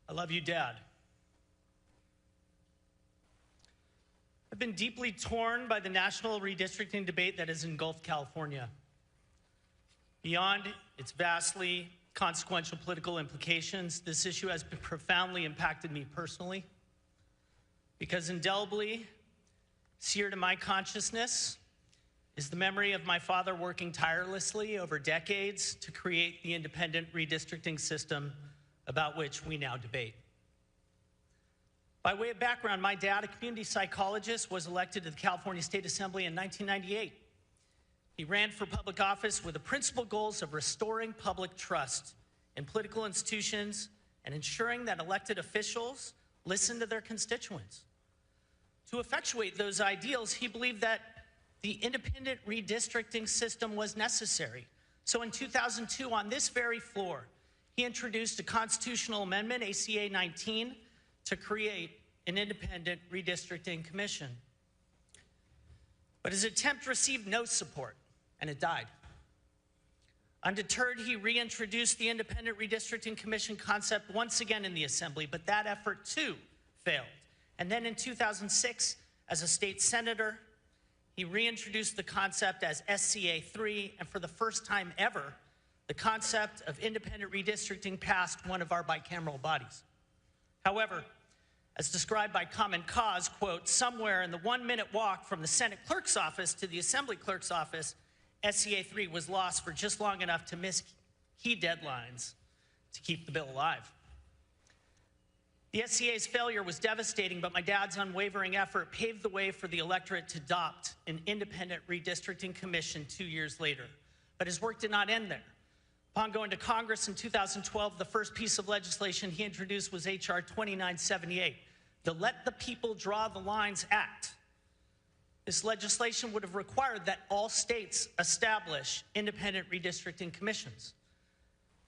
I love you, Dad. I've been deeply torn by the national redistricting debate that has engulfed California. Beyond its vastly consequential political implications, this issue has profoundly impacted me personally, because indelibly seared in my consciousness is the memory of my father working tirelessly over decades to create the independent redistricting system about which we now debate. By way of background, my dad, a community psychologist, was elected to the California State Assembly in 1998. He ran for public office with the principal goals of restoring public trust in political institutions and ensuring that elected officials listen to their constituents. To effectuate those ideals, he believed that the independent redistricting system was necessary. So in 2002, on this very floor, he introduced a constitutional amendment, ACA 19, to create an independent redistricting commission. But his attempt received no support, and it died. Undeterred, he reintroduced the independent redistricting commission concept once again in the Assembly, but that effort too failed. And then in 2006, as a state senator, he reintroduced the concept as SCA 3, and for the first time ever, the concept of independent redistricting passed one of our bicameral bodies. However, as described by Common Cause, quote, somewhere in the 1-minute walk from the Senate clerk's office to the Assembly clerk's office, SCA 3 was lost for just long enough to miss key deadlines to keep the bill alive. The SCA's failure was devastating, but my dad's unwavering effort paved the way for the electorate to adopt an independent redistricting commission 2 years later. But his work did not end there. Upon going to Congress in 2012, the first piece of legislation he introduced was H.R. 2978, the Let the People Draw the Lines Act. This legislation would have required that all states establish independent redistricting commissions.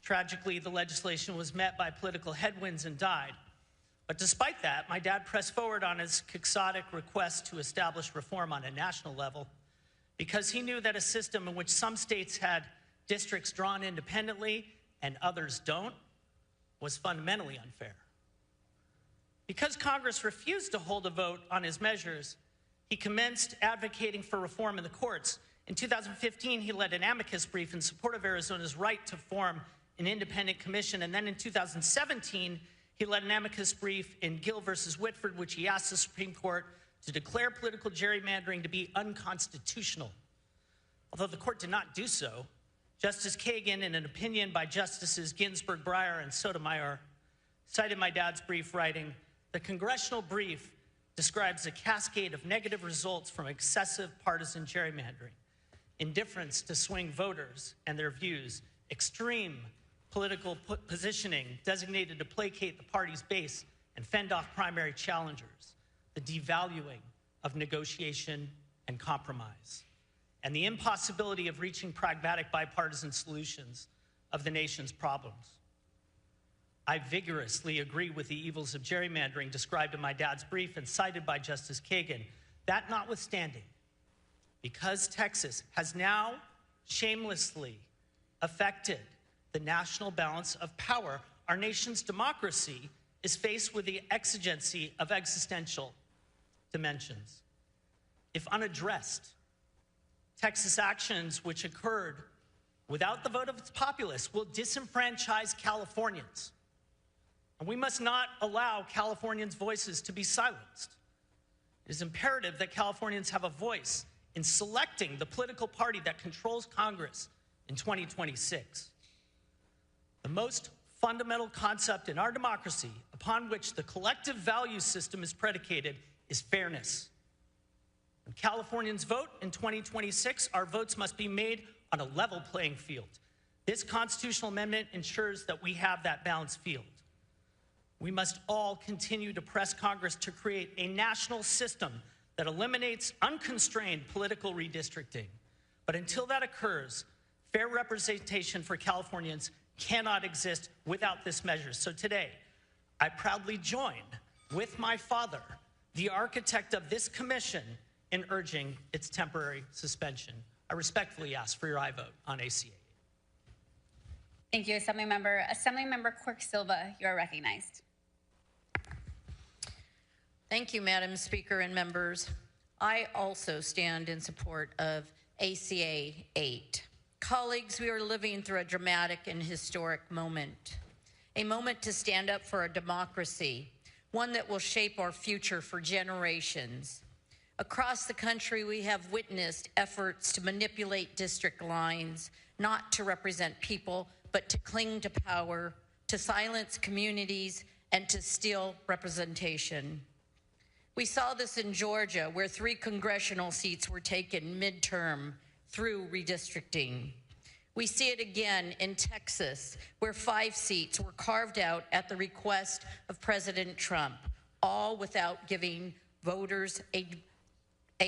Tragically, the legislation was met by political headwinds and died. But despite that, my dad pressed forward on his quixotic request to establish reform on a national level because he knew that a system in which some states had districts drawn independently and others don't was fundamentally unfair. Because Congress refused to hold a vote on his measures, he commenced advocating for reform in the courts. In 2015, he led an amicus brief in support of Arizona's right to form an independent commission. And then in 2017, he led an amicus brief in Gill versus Whitford, which he asked the Supreme Court to declare political gerrymandering to be unconstitutional. Although the court did not do so, Justice Kagan, in an opinion by Justices Ginsburg, Breyer, and Sotomayor, cited my dad's brief, writing, "The congressional brief describes a cascade of negative results from excessive partisan gerrymandering, indifference to swing voters and their views, extreme political positioning designated to placate the party's base and fend off primary challengers, the devaluing of negotiation and compromise, and the impossibility of reaching pragmatic bipartisan solutions of the nation's problems." I vigorously agree with the evils of gerrymandering described in my dad's brief and cited by Justice Kagan. That notwithstanding, because Texas has now shamelessly affected the national balance of power, our nation's democracy is faced with the exigency of existential dimensions. If unaddressed, Texas actions which occurred without the vote of its populace will disenfranchise Californians. And we must not allow Californians' voices to be silenced. It is imperative that Californians have a voice in selecting the political party that controls Congress in 2026. The most fundamental concept in our democracy upon which the collective value system is predicated is fairness. When Californians vote in 2026, our votes must be made on a level playing field. This constitutional amendment ensures that we have that balanced field. We must all continue to press Congress to create a national system that eliminates unconstrained political redistricting. But until that occurs, fair representation for Californians cannot exist without this measure. So today, I proudly join with my father, the architect of this commission, in urging its temporary suspension. I respectfully ask for your aye vote on ACA. Thank you, Assemblymember. Assemblymember Quirk Silva, you are recognized. Thank you, Madam Speaker and members. I also stand in support of ACA 8. Colleagues, we are living through a dramatic and historic moment. A moment to stand up for our democracy, one that will shape our future for generations. Across the country, we have witnessed efforts to manipulate district lines, not to represent people, but to cling to power, to silence communities, and to steal representation. We saw this in Georgia, where 3 congressional seats were taken midterm through redistricting. We see it again in Texas, where 5 seats were carved out at the request of President Trump, all without giving voters a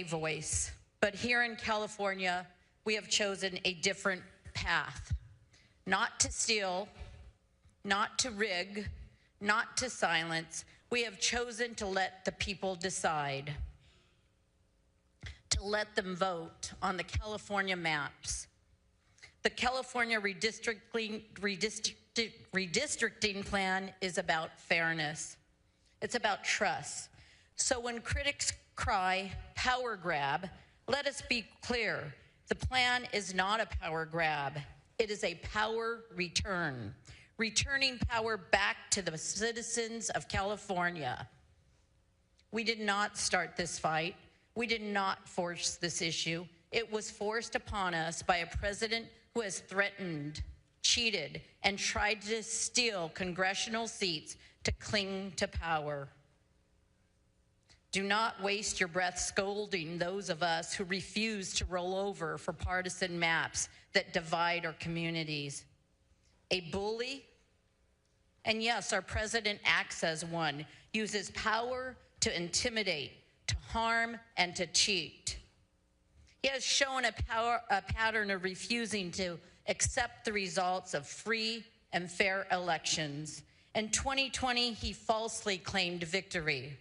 voice. But here in California, we have chosen a different path. Not to steal, not to rig, not to silence. We have chosen to let the people decide, to let them vote on the California maps. The California redistricting plan is about fairness. It's about trust. So when critics cry power grab, let us be clear. The plan is not a power grab. It is a power return, returning power back to the citizens of California. We did not start this fight. We did not force this issue. It was forced upon us by a president who has threatened, cheated, and tried to steal congressional seats to cling to power. Do not waste your breath scolding those of us who refuse to roll over for partisan maps that divide our communities. A bully, and yes, our president acts as one, uses power to intimidate, to harm, and to cheat. He has shown a pattern of refusing to accept the results of free and fair elections. In 2020, he falsely claimed victory.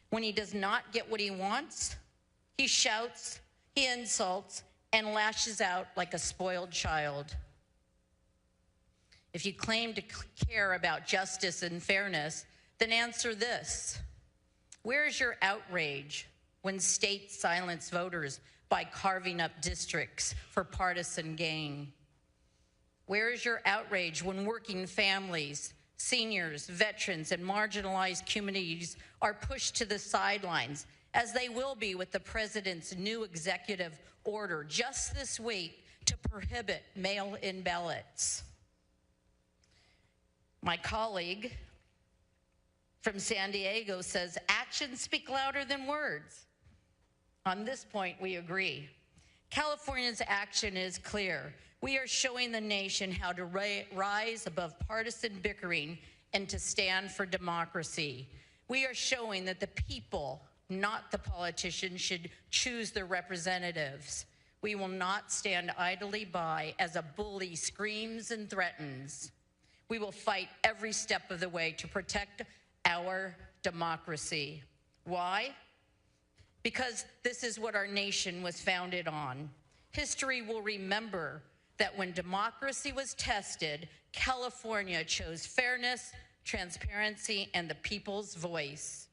When he does not get what he wants, he shouts, he insults, and lashes out like a spoiled child. If you claim to care about justice and fairness, then answer this. Where is your outrage when states silence voters by carving up districts for partisan gain? Where is your outrage when working families, seniors, veterans, and marginalized communities are pushed to the sidelines, as they will be with the president's new executive order just this week to prohibit mail-in ballots? My colleague from San Diego says actions speak louder than words. On this point, we agree. California's action is clear. We are showing the nation how to rise above partisan bickering and to stand for democracy. We are showing that the people, not the politicians, should choose their representatives. We will not stand idly by as a bully screams and threatens. We will fight every step of the way to protect our democracy. Why? Because this is what our nation was founded on. History will remember that when democracy was tested, California chose fairness, transparency, and the people's voice.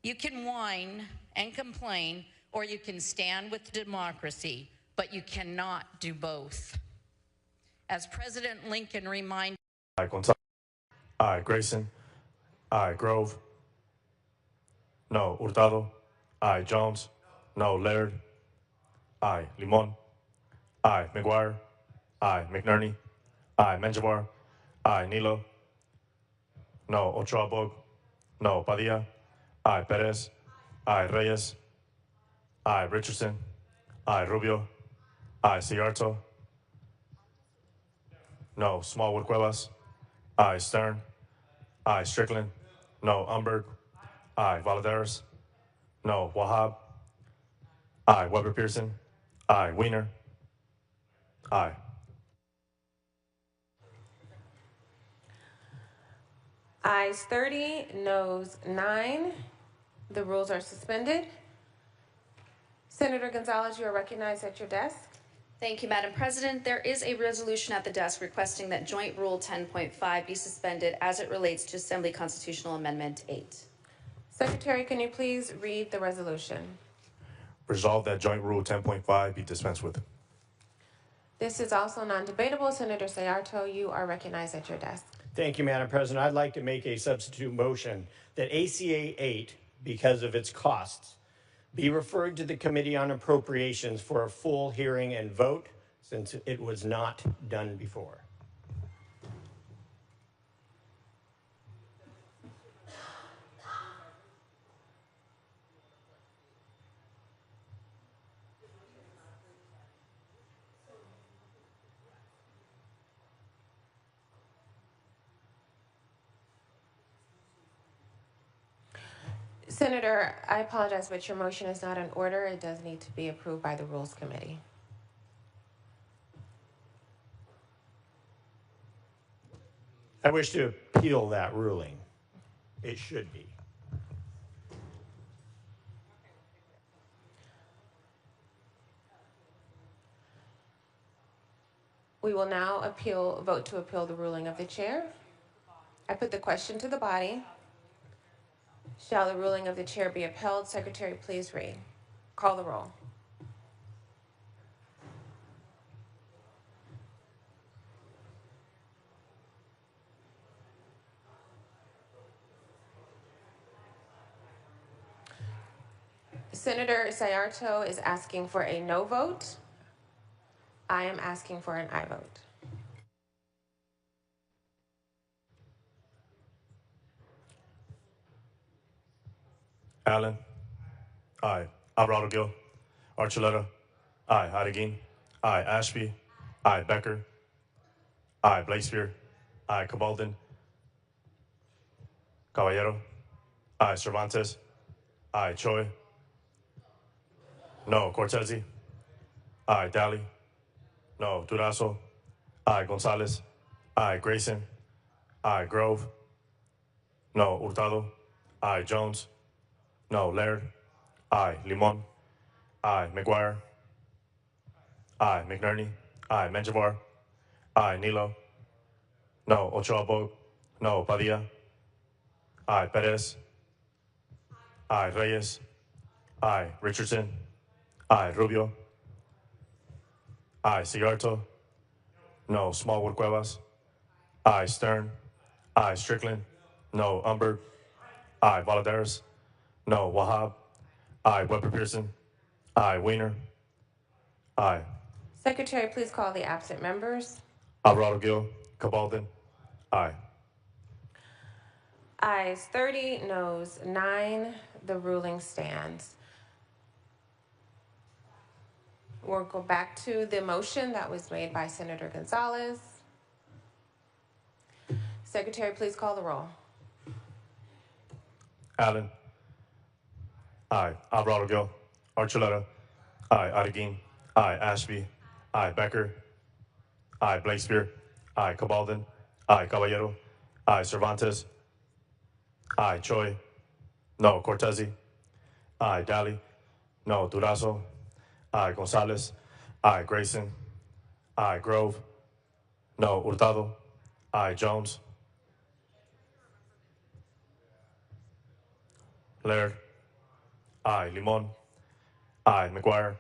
You can whine and complain, or you can stand with democracy, but you cannot do both. As President Lincoln reminded— Aye, Gonzalez. Aye, Grayson. Aye, Grove. No, Hurtado. Aye, Jones. No, Laird. Aye, Limon. Aye, McGuire. Aye, McNerney. Aye, Menjivar. Aye, Nilo. No, Ochoa Bog. No, Padilla. Aye, Perez. Aye, Reyes. Aye, Richardson. Aye, Rubio. Aye, Cigarto. No, Smallwood Cuevas. Aye, Stern. Aye, Strickland. No, Umberg. Aye, Valadares. No, Wahab. Aye, Weber Pearson. Aye, Wiener. Aye. Ayes 30, noes 9. The rules are suspended. Senator Gonzalez, you are recognized at your desk. Thank you, Madam President. There is a resolution at the desk requesting that Joint Rule 10.5 be suspended as it relates to Assembly Constitutional Amendment 8. Secretary, can you please read the resolution? Resolved that Joint Rule 10.5 be dispensed with. This is also non-debatable. Senator Sayarto, you are recognized at your desk. Thank you, Madam President. I'd like to make a substitute motion that ACA 8, because of its costs, be referred to the Committee on Appropriations for a full hearing and vote, since it was not done before. Senator, I apologize, but your motion is not in order. It does need to be approved by the Rules Committee. I wish to appeal that ruling. It should be. We will now vote to appeal the ruling of the chair. I put the question to the body. Shall the ruling of the chair be upheld? Secretary, please read. Call the roll. Senator Sayarto is asking for a no vote. I am asking for an aye vote. Allen. Aye. Alvarado Gil. Archuleta. Aye. Adeguin. Aye. Ashby. Aye. Becker. Aye. Blakespear. Aye. Cabaldon. Caballero. Aye. Cervantes. Aye. Choi. No. Cortese. Aye. Daly. No. Durazo. Aye. Gonzalez. Aye. Grayson. Aye. Grove. No. Hurtado. Aye. Jones. No. Laird. Aye. Limon. Aye. McGuire. Aye. McNerney. Aye. Menjivar. Aye. Nilo. No. Ochoa Bog. No. Padilla. Aye. Perez. Aye. Reyes. Aye. Richardson. Aye. Rubio. Aye. Cigarto. No. Smallwood Cuevas. Aye. Stern. Aye. Strickland. No. Umberg. Aye. Valadares. No. Wahab. Aye. Weber Pearson. Aye. Weiner. Aye. Secretary, please call the absent members. Alvarado Gil. Cabaldon. Aye. Ayes 30, noes 9. The ruling stands. We'll go back to the motion that was made by Senator Gonzalez. Secretary, please call the roll. Allen. Aye. Alvarado Gil. Archuleta. Aye. Adeguin. Aye. Ashby. Aye. Becker. Aye. Blakespear. Aye. Cabaldon. Aye. Caballero. Aye. Cervantes. Aye. Choi. No. Cortese. Aye. Daly. No. Durazo. Aye. Gonzalez. Aye. Grayson. Aye. Grove. No. Hurtado. Aye. Jones. Laird. Aye. Limon. Aye. McGuire.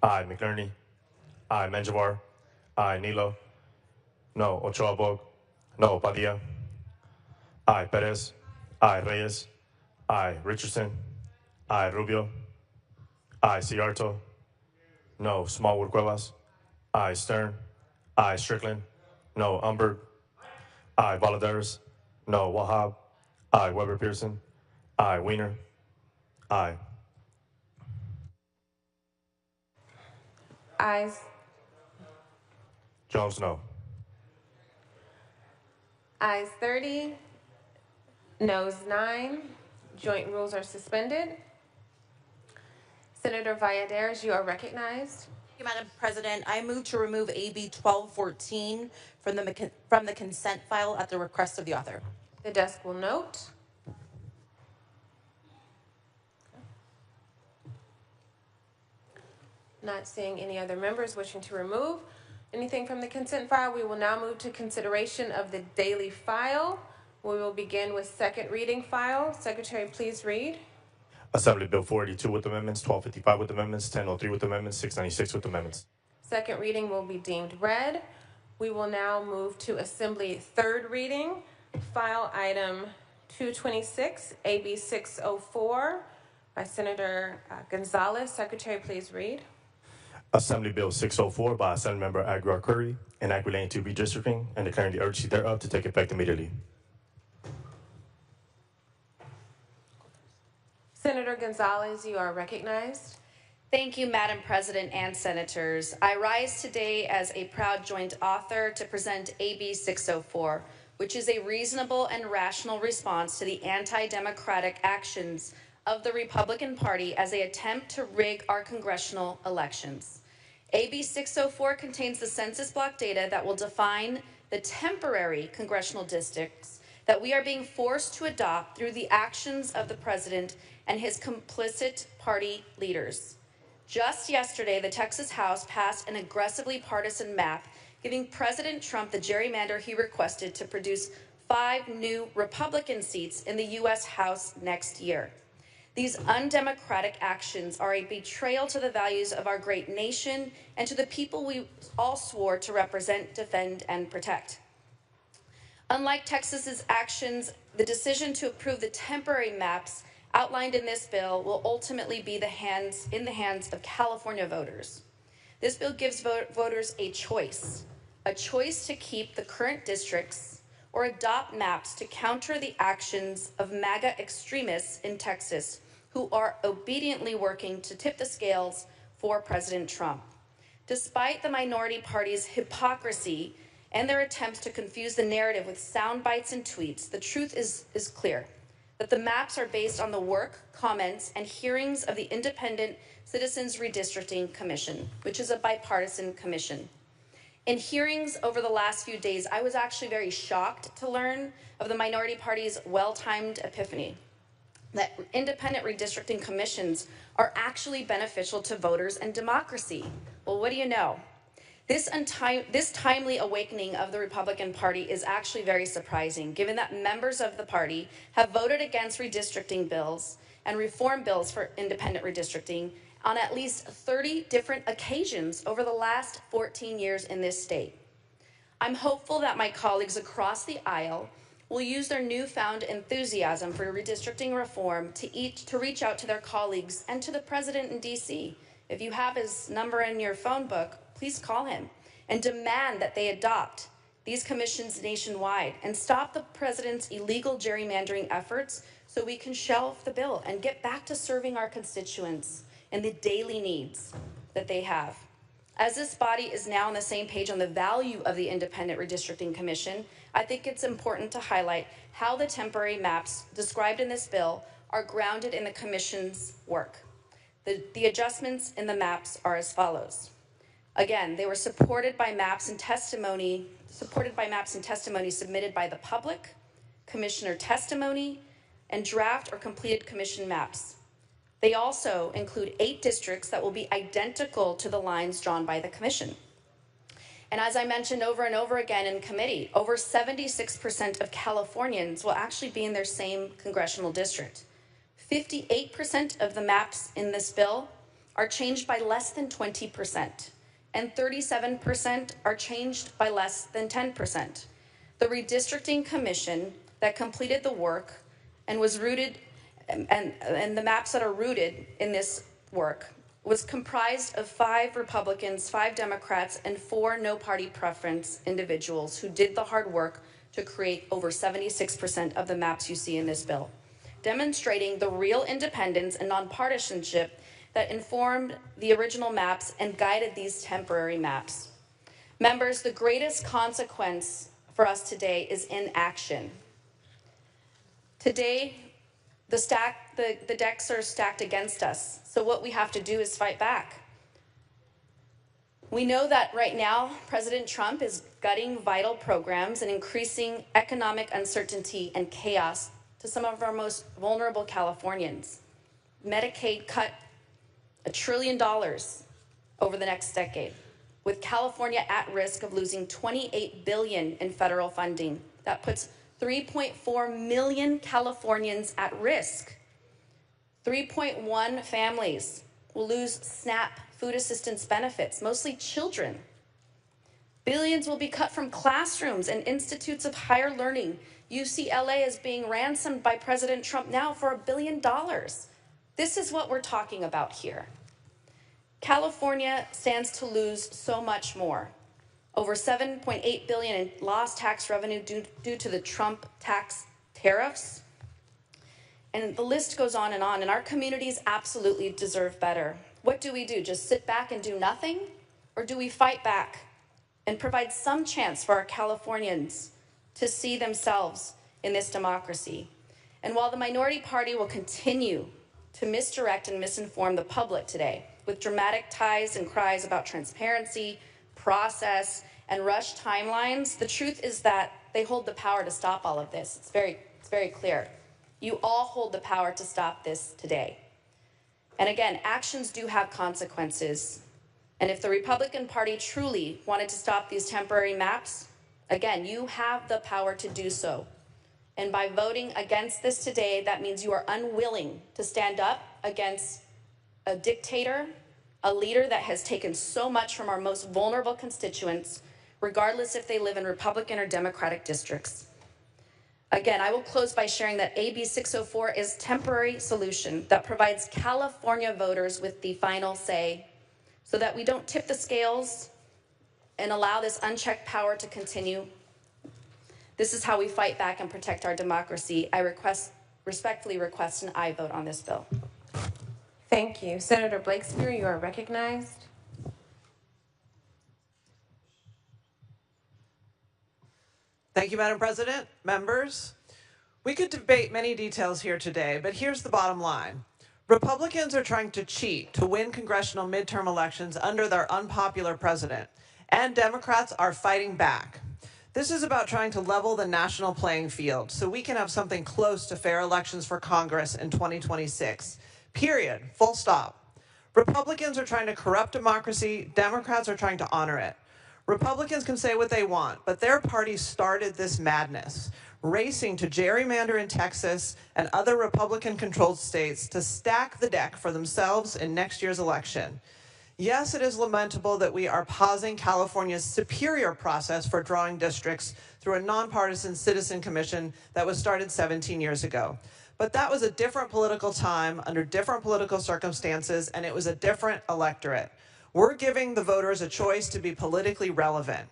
Aye. McNerney. Aye. Menjivar. Aye. Nilo. No. Ochoa Bog. No. Padilla. Aye. Perez. Aye. Reyes. Aye. Richardson. Aye. Rubio. Aye. Ciarto. No. Smallwood Cuevas. Aye. Stern. Aye. Strickland. No. Umberg. Aye. Valadares. No. Wahab. Aye. Weber Pearson. Aye. Weiner. Aye. Ayes. Jones, no. Ayes 30, noes 9. Joint rules are suspended. Senator Valladares, you are recognized. Thank you, Madam President. I move to remove AB 1214 from the consent file at the request of the author. The desk will note. Not seeing any other members wishing to remove anything from the consent file, we will now move to consideration of the daily file. We will begin with second reading file. Secretary, please read. Assembly Bill 482 with amendments, 1255 with amendments, 1003 with amendments, 696 with amendments. Second reading will be deemed read. We will now move to Assembly third reading, file item 226, AB 604 by Senator Gonzalez. Secretary, please read. Assembly Bill 604 by Assemblymember Aguilar Curry, and Act relating to redistricting and declaring the urgency thereof to take effect immediately. Senator Gonzalez, you are recognized. Thank you, Madam President and Senators. I rise today as a proud joint author to present AB 604, which is a reasonable and rational response to the anti-democratic actions of the Republican Party as they attempt to rig our congressional elections. AB 604 contains the census block data that will define the temporary congressional districts that we are being forced to adopt through the actions of the president and his complicit party leaders. Just yesterday, the Texas House passed an aggressively partisan map giving President Trump the gerrymander he requested to produce 5 new Republican seats in the U.S. House next year. These undemocratic actions are a betrayal to the values of our great nation and to the people we all swore to represent, defend, and protect. Unlike Texas's actions, the decision to approve the temporary maps outlined in this bill will ultimately be in the hands of California voters. This bill gives voters a choice to keep the current districts or adopt maps to counter the actions of MAGA extremists in Texas who are obediently working to tip the scales for President Trump. Despite the minority party's hypocrisy and their attempts to confuse the narrative with sound bites and tweets, the truth is clear, that the maps are based on the work, comments, and hearings of the Independent Citizens Redistricting Commission, which is a bipartisan commission. In hearings over the last few days, I was actually very shocked to learn of the minority party's well-timed epiphany that independent redistricting commissions are actually beneficial to voters and democracy. Well, what do you know? This timely awakening of the Republican Party is actually very surprising, given that members of the party have voted against redistricting bills and reform bills for independent redistricting on at least 30 different occasions over the last 14 years in this state. I'm hopeful that my colleagues across the aisle will use their newfound enthusiasm for redistricting reform to reach out to their colleagues and to the president in DC. If you have his number in your phone book, please call him and demand that they adopt these commissions nationwide and stop the president's illegal gerrymandering efforts so we can shelve the bill and get back to serving our constituents and the daily needs that they have. As this body is now on the same page on the value of the Independent Redistricting Commission, I think it's important to highlight how the temporary maps described in this bill are grounded in the Commission's work. The adjustments in the maps are as follows. Again, they were supported by maps and testimony submitted by the public, commissioner testimony, and draft or completed commission maps. They also include 8 districts that will be identical to the lines drawn by the commission. And as I mentioned over and over again in committee, over 76% of Californians will actually be in their same congressional district. 58% of the maps in this bill are changed by less than 20%, and 37% are changed by less than 10%. The Redistricting Commission that completed the work and was rooted, and the maps that are rooted in this work was comprised of 5 Republicans, 5 Democrats, and 4 no-party preference individuals who did the hard work to create over 76% of the maps you see in this bill, demonstrating the real independence and nonpartisanship that informed the original maps and guided these temporary maps. Members, the greatest consequence for us today is inaction. Today, the decks are stacked against us, so what we have to do is fight back. We know that right now, President Trump is gutting vital programs and increasing economic uncertainty and chaos to some of our most vulnerable Californians. Medicaid cut $1 trillion over the next decade, with California at risk of losing $28 billion in federal funding. That puts 3.4 million Californians at risk. 3.1 families will lose SNAP food assistance benefits, mostly children. Billions will be cut from classrooms and institutes of higher learning. UCLA is being ransomed by President Trump now for $1 billion. This is what we're talking about here. California stands to lose so much more. Over $7.8 billion in lost tax revenue due to the Trump tax tariffs. And the list goes on, and our communities absolutely deserve better. What do? Just sit back and do nothing? Or do we fight back and provide some chance for our Californians to see themselves in this democracy? And while the minority party will continue to misdirect and misinform the public today with dramatic ties and cries about transparency, process, and rushed timelines, the truth is that they hold the power to stop all of this. It's very clear. You all hold the power to stop this today. And again, actions do have consequences. And if the Republican Party truly wanted to stop these temporary maps, again, you have the power to do so. And by voting against this today, that means you are unwilling to stand up against a dictator, a leader that has taken so much from our most vulnerable constituents, regardless if they live in Republican or Democratic districts. Again, I will close by sharing that AB 604 is a temporary solution that provides California voters with the final say so that we don't tip the scales and allow this unchecked power to continue. This is how we fight back and protect our democracy. I respectfully request an aye vote on this bill. Thank you. Senator Blakespear, you are recognized. Thank you, Madam President. Members, we could debate many details here today, but here's the bottom line. Republicans are trying to cheat to win congressional midterm elections under their unpopular president, and Democrats are fighting back. This is about trying to level the national playing field so we can have something close to fair elections for Congress in 2026. Period. Full stop. Republicans are trying to corrupt democracy. Democrats are trying to honor it. Republicans can say what they want, but their party started this madness, racing to gerrymander in Texas and other Republican-controlled states to stack the deck for themselves in next year's election. Yes, it is lamentable that we are pausing California's superior process for drawing districts through a nonpartisan citizen commission that was started 17 years ago. But that was a different political time, under different political circumstances, and it was a different electorate. We're giving the voters a choice to be politically relevant.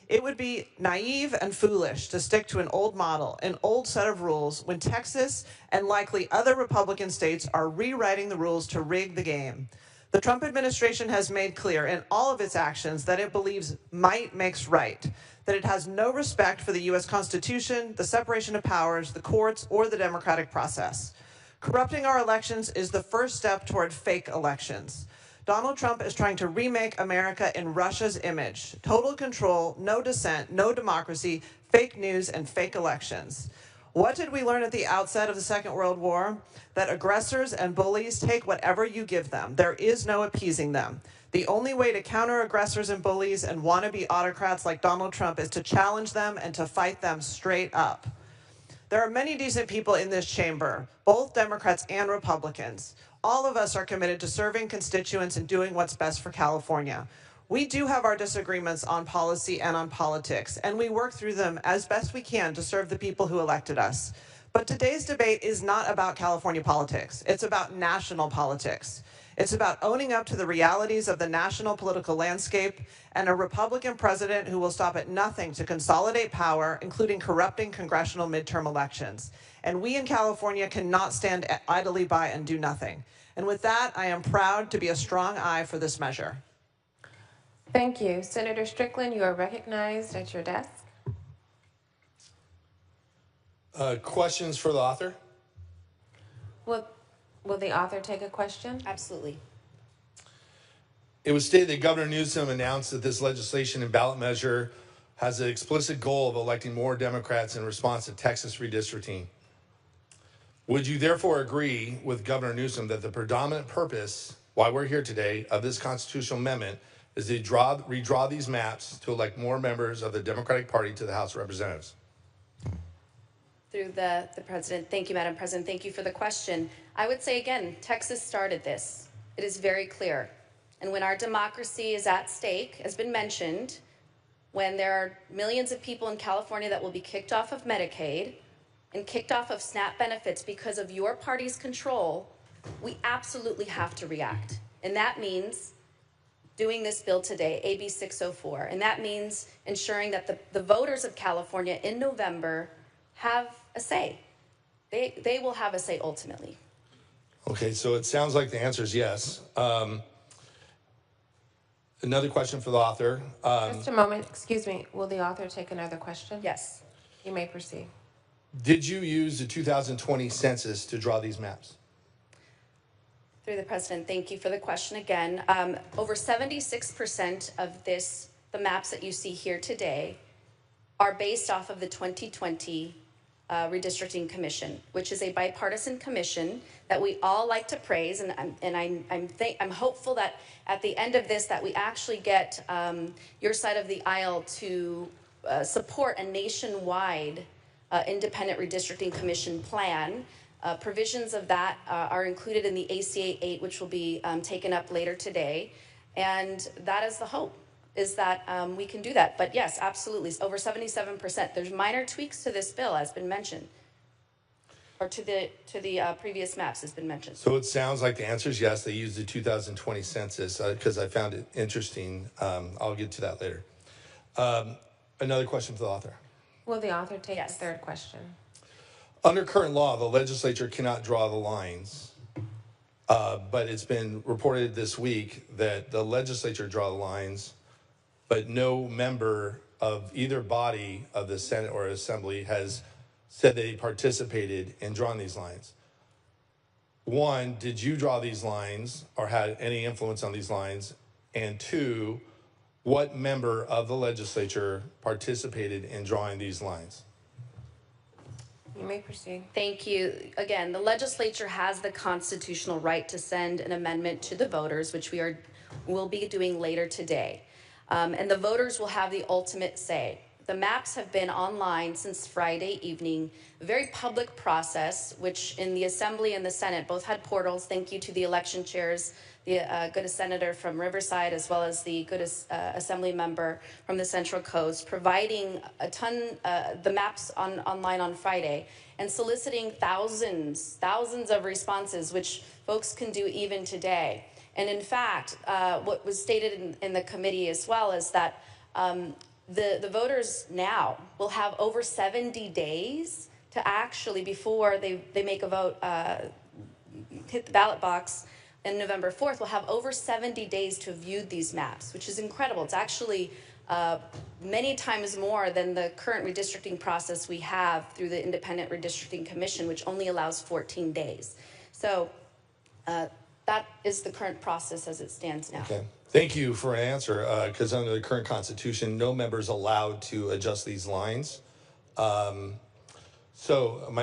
It would be naive and foolish to stick to an old model, an old set of rules, when Texas and likely other Republican states are rewriting the rules to rig the game. The Trump administration has made clear in all of its actions that it believes might makes right, that it has no respect for the U.S. Constitution, the separation of powers, the courts, or the democratic process. Corrupting our elections is the first step toward fake elections. Donald Trump is trying to remake America in Russia's image. Total control, no dissent, no democracy, fake news, and fake elections. What did we learn at the outset of the Second World War? That aggressors and bullies take whatever you give them. There is no appeasing them. The only way to counter aggressors and bullies and wannabe autocrats like Donald Trump is to challenge them and to fight them straight up. There are many decent people in this chamber, both Democrats and Republicans. All of us are committed to serving constituents and doing what's best for California. We do have our disagreements on policy and on politics, and we work through them as best we can to serve the people who elected us. But today's debate is not about California politics. It's about national politics. It's about owning up to the realities of the national political landscape and a Republican president who will stop at nothing to consolidate power, including corrupting congressional midterm elections. And we in California cannot stand idly by and do nothing. And with that, I am proud to be a strong aye for this measure. Thank you. Senator Strickland, you are recognized at your desk. Questions for the author? Will the author take a question? Absolutely. It was stated that Governor Newsom announced that this legislation and ballot measure has an explicit goal of electing more Democrats in response to Texas redistricting. Would you therefore agree with Governor Newsom that the predominant purpose, why we're here today, of this constitutional amendment is to redraw these maps to elect more members of the Democratic Party to the House of Representatives? Through the President. Thank you, Madam President. Thank you for the question. I would say again, Texas started this. It is very clear. And when our democracy is at stake, as been mentioned, when there are millions of people in California that will be kicked off of Medicaid and kicked off of SNAP benefits because of your party's control, we absolutely have to react. And that means doing this bill today, AB 604. And that means ensuring that the voters of California in November have a say. They will have a say ultimately. Okay, so it sounds like the answer is yes. Another question for the author. Just a moment, excuse me. Will the author take another question? Yes. You may proceed. Did you use the 2020 census to draw these maps? Through the President, thank you for the question again. Over 76% of the maps that you see here today are based off of the 2020 Redistricting Commission, which is a bipartisan commission that we all like to praise, and I'm hopeful that at the end of this that we actually get your side of the aisle to support a nationwide independent redistricting commission plan. Provisions of that are included in the ACA 8, which will be taken up later today, and that is the hope, is that we can do that. But yes, absolutely, over 77%. There's minor tweaks to this bill, as been mentioned, or to the previous maps, has been mentioned. So it sounds like the answer is yes. They used the 2020 census because I found it interesting. I'll get to that later. Another question for the author. Will the author take Yes. the third question? Under current law, the legislature cannot draw the lines, but it's been reported this week that the legislature draw the lines, but no member of either body of the Senate or Assembly has said they participated in drawing these lines. One, did you draw these lines or had any influence on these lines? And two, what member of the legislature participated in drawing these lines? You may proceed. Thank you. Again, the legislature has the constitutional right to send an amendment to the voters, which will be doing later today. And the voters will have the ultimate say. The maps have been online since Friday evening, a very public process, which in the Assembly and the Senate both had portals. Thank you to the election chairs, the good senator from Riverside, as well as the good Assembly member from the Central Coast, providing the maps online on Friday and soliciting thousands of responses, which folks can do even today. And in fact, what was stated in the committee as well is that the voters now will have over 70 days to actually, before they make a vote, hit the ballot box on November 4th, will have over 70 days to view these maps, which is incredible. It's actually many times more than the current redistricting process we have through the Independent Redistricting Commission, which only allows 14 days. So that is the current process as it stands now. Okay. Thank you for an answer, because under the current Constitution, no member is allowed to adjust these lines. So my